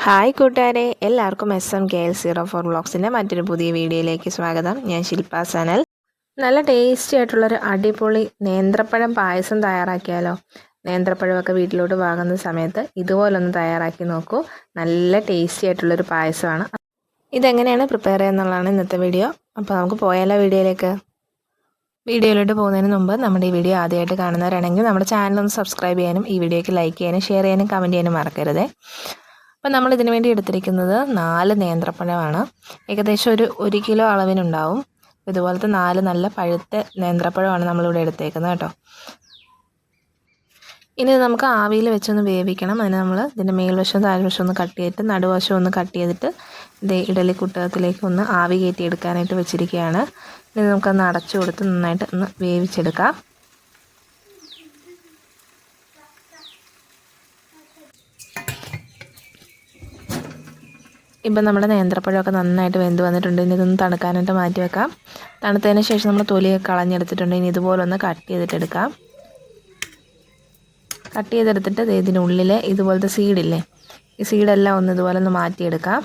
Hi കൂട്ടുകാരെ, എല്ലാവർക്കും SM KL04 വ്ളോഗ്സിൻ്റെ മറ്റൊരു പുതിയ വീഡിയോയിലേക്ക് സ്വാഗതം. ഞാൻ ശില്പ സനൽ. നല്ല ടേസ്റ്റി ആയിട്ടുള്ളൊരു അടിപൊളി നേന്ത്രപ്പഴം പായസം തയ്യാറാക്കിയാലോ? നേന്ത്രപ്പഴമൊക്കെ വീട്ടിലോട്ട് വാങ്ങുന്ന സമയത്ത് ഇതുപോലൊന്ന് തയ്യാറാക്കി നോക്കൂ. നല്ല ടേസ്റ്റി ആയിട്ടുള്ളൊരു പായസമാണ്. ഇതെങ്ങനെയാണ് പ്രിപ്പയർ ചെയ്യുന്നതാണ് ഇന്നത്തെ വീഡിയോ. അപ്പോൾ നമുക്ക് പോയാലോ വീഡിയോയിലേക്ക്. വീഡിയോയിലോട്ട് പോകുന്നതിന് മുമ്പ് നമ്മുടെ ഈ വീഡിയോ ആദ്യമായിട്ട് കാണുന്നവരാണെങ്കിൽ നമ്മുടെ ചാനൽ ഒന്ന് സബ്സ്ക്രൈബ് ചെയ്യാനും ഈ വീഡിയോയ്ക്ക് ലൈക്ക് ചെയ്യാനും ഷെയർ ചെയ്യാനും കമൻറ്റ് ചെയ്യാനും മറക്കരുത്. അപ്പം നമ്മൾ ഇതിനു വേണ്ടി എടുത്തിരിക്കുന്നത് 4 നേന്ത്രപ്പഴമാണ്. ഏകദേശം ഒരു 1 കിലോ അളവിനുണ്ടാവും. ഇതുപോലത്തെ 4 നല്ല പഴുത്ത നേന്ത്രപ്പഴമാണ് നമ്മളിവിടെ എടുത്തേക്കുന്നത് കേട്ടോ. ഇനി നമുക്ക് ആവിയിൽ വെച്ചൊന്ന് വേവിക്കണം. അതിന് നമ്മൾ ഇതിൻ്റെ മേൽവശവും താഴ്വശവും ഒന്ന് കട്ട് ചെയ്തിട്ട് നടുവശം ഒന്ന് കട്ട് ചെയ്തിട്ട് ഇഡലി കുട്ടകത്തിലേക്ക് ഒന്ന് ആവി കയറ്റി എടുക്കാനായിട്ട് വെച്ചിരിക്കുകയാണ്. ഇനി നമുക്കൊന്ന് അടച്ചു കൊടുത്ത് നന്നായിട്ട് ഒന്ന് വേവിച്ചെടുക്കാം. ഇപ്പം നമ്മുടെ നേന്ത്രപ്പഴമൊക്കെ നന്നായിട്ട് വെന്ത് വന്നിട്ടുണ്ട്. ഇനി ഇതൊന്ന് തണുക്കാനായിട്ട് മാറ്റി വെക്കാം. തണുത്തതിന് ശേഷം നമ്മൾ തൊലിയൊക്കെ കളഞ്ഞെടുത്തിട്ടുണ്ട്. ഇനി ഇതുപോലെ ഒന്ന് കട്ട് ചെയ്തിട്ടെടുക്കാം. കട്ട് ചെയ്തെടുത്തിട്ട് ഇതിനുള്ളിൽ ഇതുപോലത്തെ സീഡില്ലേ, ഈ സീഡെല്ലാം ഒന്ന് ഇതുപോലെ ഒന്ന് മാറ്റിയെടുക്കാം.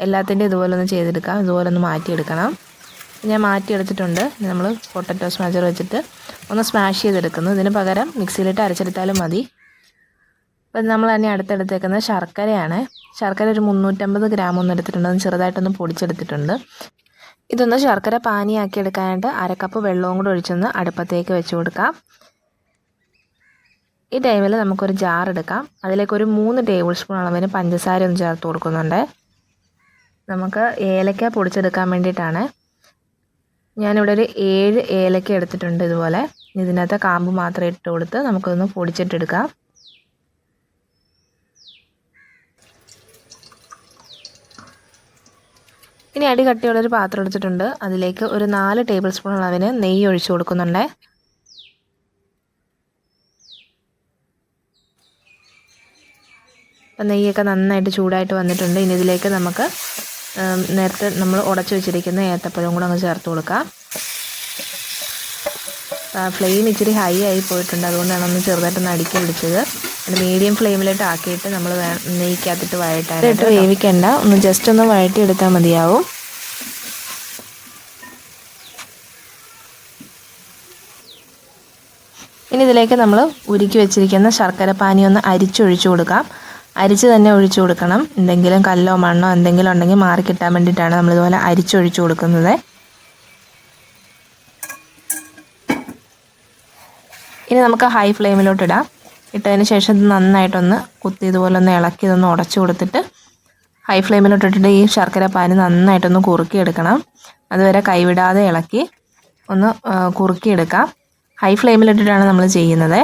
എല്ലാത്തിൻ്റെയും ഇതുപോലെ ഒന്ന് ചെയ്തെടുക്കാം. ഇതുപോലെ ഒന്ന് മാറ്റിയെടുക്കണം. ഞാൻ മാറ്റിയെടുത്തിട്ടുണ്ട്. ഇനി നമ്മൾ പൊട്ടറ്റോ സ്മാഷർ വെച്ചിട്ട് ഒന്ന് സ്മാഷ് ചെയ്തെടുക്കുന്നു. ഇതിന് പകരം മിക്സിയിലിട്ട് അരച്ചെടുത്താലും മതി. അപ്പം നമ്മൾ തന്നെ അടുത്തെടുത്തേക്കുന്നത് ശർക്കരയാണ്. ശർക്കര ഒരു 350 ഗ്രാം ഒന്ന് എടുത്തിട്ടുണ്ട്. ഒന്ന് ചെറുതായിട്ടൊന്ന് പൊടിച്ചെടുത്തിട്ടുണ്ട്. ഇതൊന്ന് ശർക്കര പാനിയാക്കി എടുക്കാനായിട്ട് 1/2 കപ്പ് വെള്ളവും കൂടെ ഒഴിച്ചൊന്ന് അടുപ്പത്തേക്ക് വെച്ച് കൊടുക്കാം. ഈ ടൈമിൽ നമുക്കൊരു ജാർ എടുക്കാം. അതിലേക്ക് ഒരു 3 ടേബിൾ സ്പൂൺ അളവിന് പഞ്ചസാര ഒന്ന് ചേർത്ത് കൊടുക്കുന്നുണ്ട്. നമുക്ക് ഏലക്ക പൊടിച്ചെടുക്കാൻ വേണ്ടിയിട്ടാണ്. ഞാനിവിടെ ഒരു 7 ഏലക്ക എടുത്തിട്ടുണ്ട്. ഇതുപോലെ ഇതിനകത്ത് കാമ്പ് മാത്രം ഇട്ട് കൊടുത്ത് നമുക്കൊന്ന് പൊടിച്ചിട്ടെടുക്കാം. ഇനി അടി കട്ടിയുള്ളൊരു പാത്രം എടുത്തിട്ടുണ്ട്. അതിലേക്ക് ഒരു 4 ടേബിൾ സ്പൂൺ അളവിന് നെയ്യ് ഒഴിച്ചു കൊടുക്കുന്നുണ്ട്. അപ്പം നെയ്യൊക്കെ നന്നായിട്ട് ചൂടായിട്ട് വന്നിട്ടുണ്ട്. ഇനി ഇതിലേക്ക് നമുക്ക് നേരത്തെ നമ്മൾ ഉടച്ചു വെച്ചിരിക്കുന്ന ഏത്തപ്പഴം കൂടെ അങ്ങ് ചേർത്ത് കൊടുക്കാം. ഫ്ലെയിം ഇച്ചിരി ഹൈ ആയി പോയിട്ടുണ്ട്. അതുകൊണ്ടാണ് ഒന്ന് ചെറുതായിട്ടൊന്ന് അടുക്കി പിടിച്ചത്. അത് മീഡിയം ഫ്ലെയിമിലിട്ട് ആക്കിയിട്ട് നമ്മൾ നെയ്ക്കകത്തിട്ട് വഴറ്റാനായിട്ട് വേവിക്കേണ്ട, ഒന്ന് ജസ്റ്റ് ഒന്ന് വഴറ്റിയെടുത്താൽ മതിയാവും. ഇനി ഇതിലേക്ക് നമ്മൾ ഉരുക്കി വെച്ചിരിക്കുന്ന ശർക്കര പാനി ഒന്ന് അരിച്ചൊഴിച്ചു കൊടുക്കാം. അരിച്ച് തന്നെ ഒഴിച്ചു കൊടുക്കണം. എന്തെങ്കിലും കല്ലോ മണ്ണോ എന്തെങ്കിലും ഉണ്ടെങ്കിൽ മാറി കിട്ടാൻ വേണ്ടിയിട്ടാണ് നമ്മളിതുപോലെ അരിച്ചൊഴിച്ചു കൊടുക്കുന്നത്. ഇനി നമുക്ക് ഹൈ ഫ്ലെയിമിലോട്ട് ഇടാം. ഇട്ടതിന് ശേഷം ഇത് നന്നായിട്ടൊന്ന് കുത്തി ഇതുപോലെ ഒന്ന് ഇളക്കി ഇതൊന്ന് ഉടച്ചു കൊടുത്തിട്ട് ഹൈ ഫ്ലെയിമിലോട്ട് ഇട്ടിട്ട് ഈ ശർക്കര പാനി നന്നായിട്ടൊന്ന് കുറുക്കിയെടുക്കണം. അതുവരെ കൈവിടാതെ ഇളക്കി ഒന്ന് കുറുക്കിയെടുക്കാം. ഹൈ ഫ്ലെയിമിലിട്ടിട്ടാണ് നമ്മൾ ചെയ്യുന്നത്.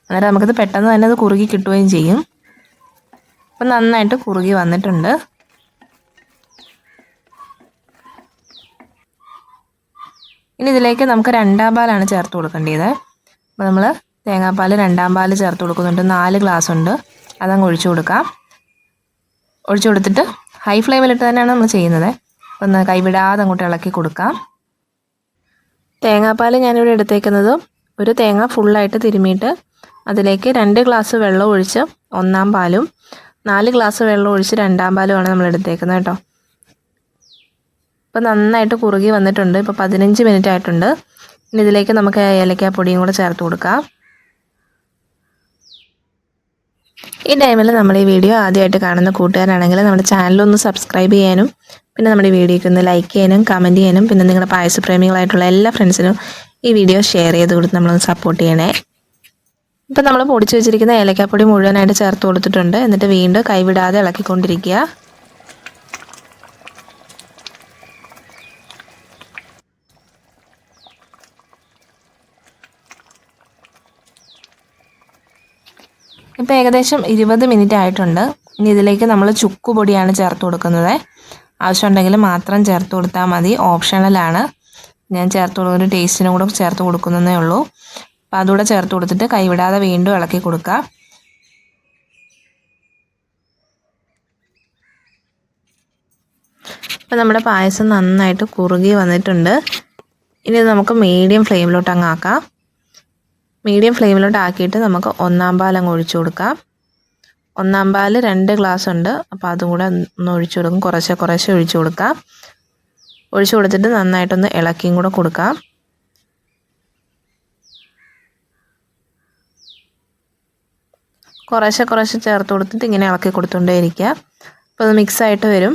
അന്നേരം നമുക്കിത് പെട്ടെന്ന് തന്നെ അത് കുറുകി കിട്ടുകയും ചെയ്യും. അപ്പം നന്നായിട്ട് കുറുകി വന്നിട്ടുണ്ട്. ഇനി ഇതിലേക്ക് നമുക്ക് 2-ാം പാലാണ് ചേർത്ത് കൊടുക്കേണ്ടത്. അപ്പോൾ നമ്മൾ തേങ്ങാപ്പാൽ 2-ാം പാൽ ചേർത്ത് കൊടുക്കുന്നുണ്ട്. 4 ഗ്ലാസ് ഉണ്ട്. അതങ്ങ് ഒഴിച്ചു കൊടുക്കാം. ഒഴിച്ചു കൊടുത്തിട്ട് ഹൈ ഫ്ലെയിമിലിട്ട് തന്നെയാണ് നമ്മൾ ചെയ്യുന്നത്. ഒന്ന് കൈവിടാതെ അങ്ങോട്ട് ഇളക്കി കൊടുക്കാം. തേങ്ങാപ്പാൽ ഞാനിവിടെ എടുത്തേക്കുന്നത് ഒരു തേങ്ങ ഫുള്ളായിട്ട് തിരുമിയിട്ട് അതിലേക്ക് 2 ഗ്ലാസ് വെള്ളം ഒഴിച്ച് 1-ാം പാലും 4 ഗ്ലാസ് വെള്ളം ഒഴിച്ച് 2-ാം പാലുമാണ് നമ്മൾ എടുത്തേക്കുന്നത് കേട്ടോ. ഇപ്പോൾ നന്നായിട്ട് കുറുകി വന്നിട്ടുണ്ട്. ഇപ്പോൾ 15 മിനിറ്റ് ആയിട്ടുണ്ട്. ഇനി ഇതിലേക്ക് നമുക്ക് ഏലക്കാപ്പൊടിയും കൂടെ ചേർത്ത് കൊടുക്കാം. ഈ ടൈമിൽ നമ്മുടെ ഈ വീഡിയോ ആദ്യമായിട്ട് കാണുന്ന കൂട്ടുകാരാണെങ്കിൽ നമ്മുടെ ചാനലൊന്ന് സബ്സ്ക്രൈബ് ചെയ്യാനും പിന്നെ നമ്മുടെ വീഡിയോയ്ക്ക് ഒന്ന് ലൈക്ക് ചെയ്യാനും കമൻറ്റ് ചെയ്യാനും പിന്നെ നിങ്ങളുടെ പായസപ്രേമികളായിട്ടുള്ള എല്ലാ ഫ്രണ്ട്സിനും ഈ വീഡിയോ ഷെയർ ചെയ്ത് കൊടുത്ത് നമ്മളൊന്ന് സപ്പോർട്ട് ചെയ്യണേ. ഇപ്പം നമ്മൾ പൊടിച്ച് വെച്ചിരിക്കുന്ന ഏലക്കാപ്പൊടി മുഴുവനായിട്ട് ചേർത്ത് കൊടുത്തിട്ടുണ്ട്. എന്നിട്ട് വീണ്ടും കൈവിടാതെ ഇളക്കിക്കൊണ്ടിരിക്കുക. ഇപ്പോൾ ഏകദേശം 20 മിനിറ്റ് ആയിട്ടുണ്ട്. ഇനി ഇതിലേക്ക് നമ്മൾ ചുക്കുപൊടിയാണ് ചേർത്ത് കൊടുക്കുന്നത്. ആവശ്യമുണ്ടെങ്കിൽ മാത്രം ചേർത്ത് കൊടുത്താൽ മതി, ഓപ്ഷണലാണ്. ഞാൻ ചേർത്ത് കൊടുക്കുന്ന ഒരു ടേസ്റ്റിനും കൂടെ ചേർത്ത് കൊടുക്കുന്നതേ ഉള്ളൂ. അപ്പോൾ അതുകൂടെ ചേർത്ത് കൊടുത്തിട്ട് കൈവിടാതെ വീണ്ടും ഇളക്കി കൊടുക്കുക. അപ്പോൾ നമ്മുടെ പായസം നന്നായിട്ട് കുറുകി വന്നിട്ടുണ്ട്. ഇനി ഇത് നമുക്ക് മീഡിയം ഫ്ലെയിമിലോട്ട് അങ്ങ് ആക്കാം. മീഡിയം ഫ്ലെയിമിലോട്ട് ആക്കിയിട്ട് നമുക്ക് 1-ാം പാൽ അങ്ങ് ഒഴിച്ചു കൊടുക്കാം. ഒന്നാം പാൽ 2 ഗ്ലാസ് ഉണ്ട്. അപ്പോൾ അതും കൂടെ ഒന്ന് ഒഴിച്ചു കൊടുക്കും. കുറേശ്ശെ ഒഴിച്ചു കൊടുക്കാം. ഒഴിച്ചു കൊടുത്തിട്ട് നന്നായിട്ടൊന്ന് ഇളക്കിയും കൂടെ കൊടുക്കാം. കുറേശ്ശെ ചേർത്ത് കൊടുത്തിട്ട് ഇങ്ങനെ ഇളക്കി കൊടുത്തുകൊണ്ടേ ഇരിക്കുക. അപ്പോൾ അത് മിക്സായിട്ട് വരും.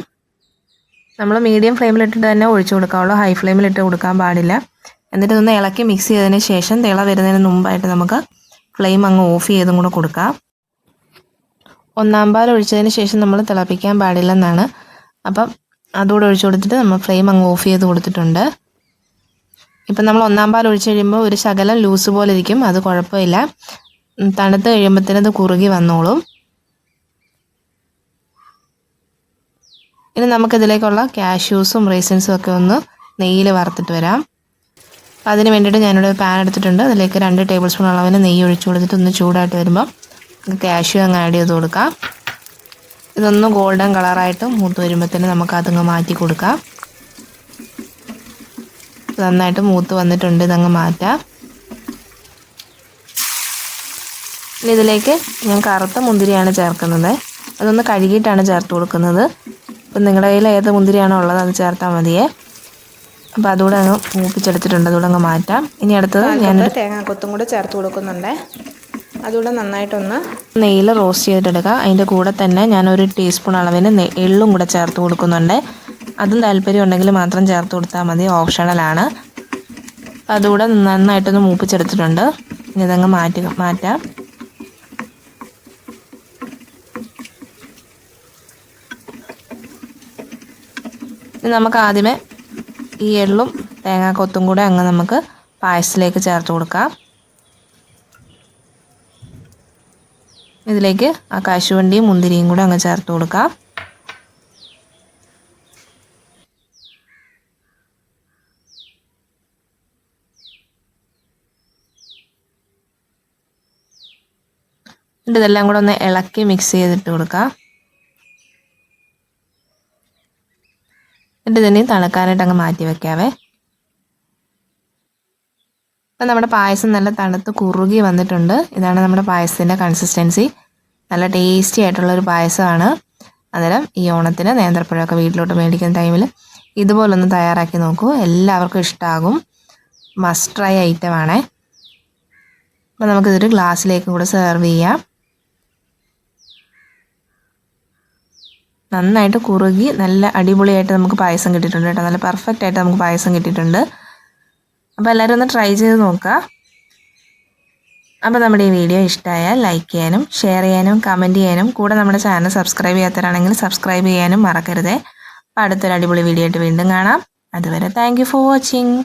നമ്മൾ മീഡിയം ഫ്ലെയിമിലിട്ടിട്ട് തന്നെ ഒഴിച്ചു കൊടുക്കാവുള്ളൂ. ഹൈ ഫ്ലെയിമിലിട്ട് കൊടുക്കാൻ പാടില്ല. എന്നിട്ട് ഇതൊന്ന് ഇളക്കി മിക്സ് ചെയ്തതിന് ശേഷം തിള വരുന്നതിന് മുമ്പായിട്ട് നമുക്ക് ഫ്ലെയിം അങ്ങ് ഓഫ് ചെയ്തും കൂടെ കൊടുക്കാം. ഒന്നാം പാൽ ഒഴിച്ചതിന് ശേഷം നമ്മൾ തിളപ്പിക്കാൻ പാടില്ലെന്നാണ്. അപ്പം അതുകൂടെ ഒഴിച്ചു കൊടുത്തിട്ട് നമ്മൾ ഫ്ലെയിം അങ്ങ് ഓഫ് ചെയ്ത് കൊടുത്തിട്ടുണ്ട്. ഇപ്പം നമ്മൾ ഒന്നാം പാൽ ഒഴിച്ച് കഴിയുമ്പോൾ ഒരു ശകലം ലൂസ് പോലെ ഇരിക്കും. അത് കുഴപ്പമില്ല. തണുത്ത് കഴിയുമ്പോഴത്തേനും അത് കുറുകി വന്നോളും. ഇനി നമുക്കിതിലേക്കുള്ള കാഷ്യൂസും റൈസിൻസും ഒക്കെ ഒന്ന് നെയ്യിൽ വറുത്തിട്ട് വരാം. അപ്പോൾ അതിന് വേണ്ടിയിട്ട് ഞാനിവിടെ ഒരു പാൻ എടുത്തിട്ടുണ്ട്. അതിലേക്ക് 2 ടേബിൾ സ്പൂൺ അളവിന് നെയ്യ് ഒഴിച്ചു കൊടുത്തിട്ട് ഒന്ന് ചൂടായിട്ട് വരുമ്പോൾ കാഷ്യൂ അങ്ങ് ആഡ് ചെയ്ത് കൊടുക്കാം. ഇതൊന്ന് ഗോൾഡൻ കളറായിട്ട് മൂത്ത് വരുമ്പോഴത്തേനും നമുക്കതങ്ങ് മാറ്റി കൊടുക്കാം. നന്നായിട്ട് മൂത്ത് വന്നിട്ടുണ്ട്. ഇതങ്ങ് മാറ്റാം. ഇനി ഇതിലേക്ക് ഞാൻ കറുത്ത മുന്തിരിയാണ് ചേർക്കുന്നത്. അതൊന്ന് കഴുകിയിട്ടാണ് ചേർത്ത് കൊടുക്കുന്നത്. അപ്പം നിങ്ങളുടെ കയ്യിൽ ഏത് മുന്തിരിയാണോ ഉള്ളത് അത് ചേർത്താൽ മതിയേ. അപ്പോൾ അതുകൂടെ അങ്ങ് മൂപ്പിച്ചെടുത്തിട്ടുണ്ട്. അതുകൂടെ അങ്ങ് മാറ്റാം. ഇനി അടുത്തത് ഞാൻ തേങ്ങാക്കൊത്തും കൂടെ ചേർത്ത് കൊടുക്കുന്നുണ്ട്. അതുകൂടെ നന്നായിട്ടൊന്ന് നെയ്യിൽ റോസ്റ്റ് ചെയ്തിട്ടെടുക്കുക. അതിൻ്റെ കൂടെ തന്നെ ഞാനൊരു ടീസ്പൂൺ അളവിന് എള്ളും കൂടെ ചേർത്ത് കൊടുക്കുന്നുണ്ട്. അതും താല്പര്യം ഉണ്ടെങ്കിൽ മാത്രം ചേർത്ത് കൊടുത്താൽ മതി. ഓപ്ഷണലാണ്. അതുകൂടെ നന്നായിട്ടൊന്ന് മൂപ്പിച്ചെടുത്തിട്ടുണ്ട്. ഇനി ഇതങ്ങ് മാറ്റാം. ഇനി നമുക്ക് ആദ്യമേ ഈ എള്ളും തേങ്ങാക്കൊത്തും കൂടെ അങ്ങ് നമുക്ക് പായസത്തിലേക്ക് ചേർത്ത് കൊടുക്കാം. ഇതിലേക്ക് ആ കശുവണ്ടിയും മുന്തിരിയും കൂടെ അങ്ങ് ചേർത്ത് കൊടുക്കാം. എന്നിട്ട് ഇതെല്ലാം കൂടെ ഒന്ന് ഇളക്കി മിക്സ് ചെയ്തിട്ട് കൊടുക്കാം. എന്നിട്ട് ഇതിനെ തണുക്കാനായിട്ട് അങ്ങ് മാറ്റി വെക്കാവേ. അപ്പം നമ്മുടെ പായസം നല്ല തണുത്ത് കുറുകി വന്നിട്ടുണ്ട്. ഇതാണ് നമ്മുടെ പായസത്തിൻ്റെ കൺസിസ്റ്റൻസി. നല്ല ടേസ്റ്റി ആയിട്ടുള്ളൊരു പായസമാണ്. അന്നേരം ഈ ഓണത്തിന് നേന്ത്രപ്പഴമൊക്കെ വീട്ടിലോട്ട് മേടിക്കുന്ന ടൈമിൽ ഇതുപോലൊന്ന് തയ്യാറാക്കി നോക്കൂ. എല്ലാവർക്കും ഇഷ്ടമാകും. Must try ഐറ്റമാണേ. അപ്പം നമുക്കിതൊരു ഗ്ലാസ്സിലേക്ക് കൂടെ സെർവ് ചെയ്യാം. നന്നായിട്ട് കുറുകി നല്ല അടിപൊളിയായിട്ട് നമുക്ക് പായസം കിട്ടിയിട്ടുണ്ട് കേട്ടോ. നല്ല പെർഫെക്റ്റ് ആയിട്ട് നമുക്ക് പായസം കിട്ടിയിട്ടുണ്ട്. അപ്പോൾ എല്ലാവരും ഒന്ന് ട്രൈ ചെയ്ത് നോക്കുക. അപ്പോൾ നമ്മുടെ ഈ വീഡിയോ ഇഷ്ടമായാൽ ലൈക്ക് ചെയ്യാനും ഷെയർ ചെയ്യാനും കമൻറ്റ് ചെയ്യാനും കൂടെ നമ്മുടെ ചാനൽ സബ്സ്ക്രൈബ് ചെയ്യാത്തവരാണെങ്കിൽ സബ്സ്ക്രൈബ് ചെയ്യാനും മറക്കരുതേ. അപ്പോൾ അടുത്തൊരു അടിപൊളി വീഡിയോ ആയിട്ട് വീണ്ടും കാണാം. അതുവരെ താങ്ക് യു ഫോർ വാച്ചിങ്.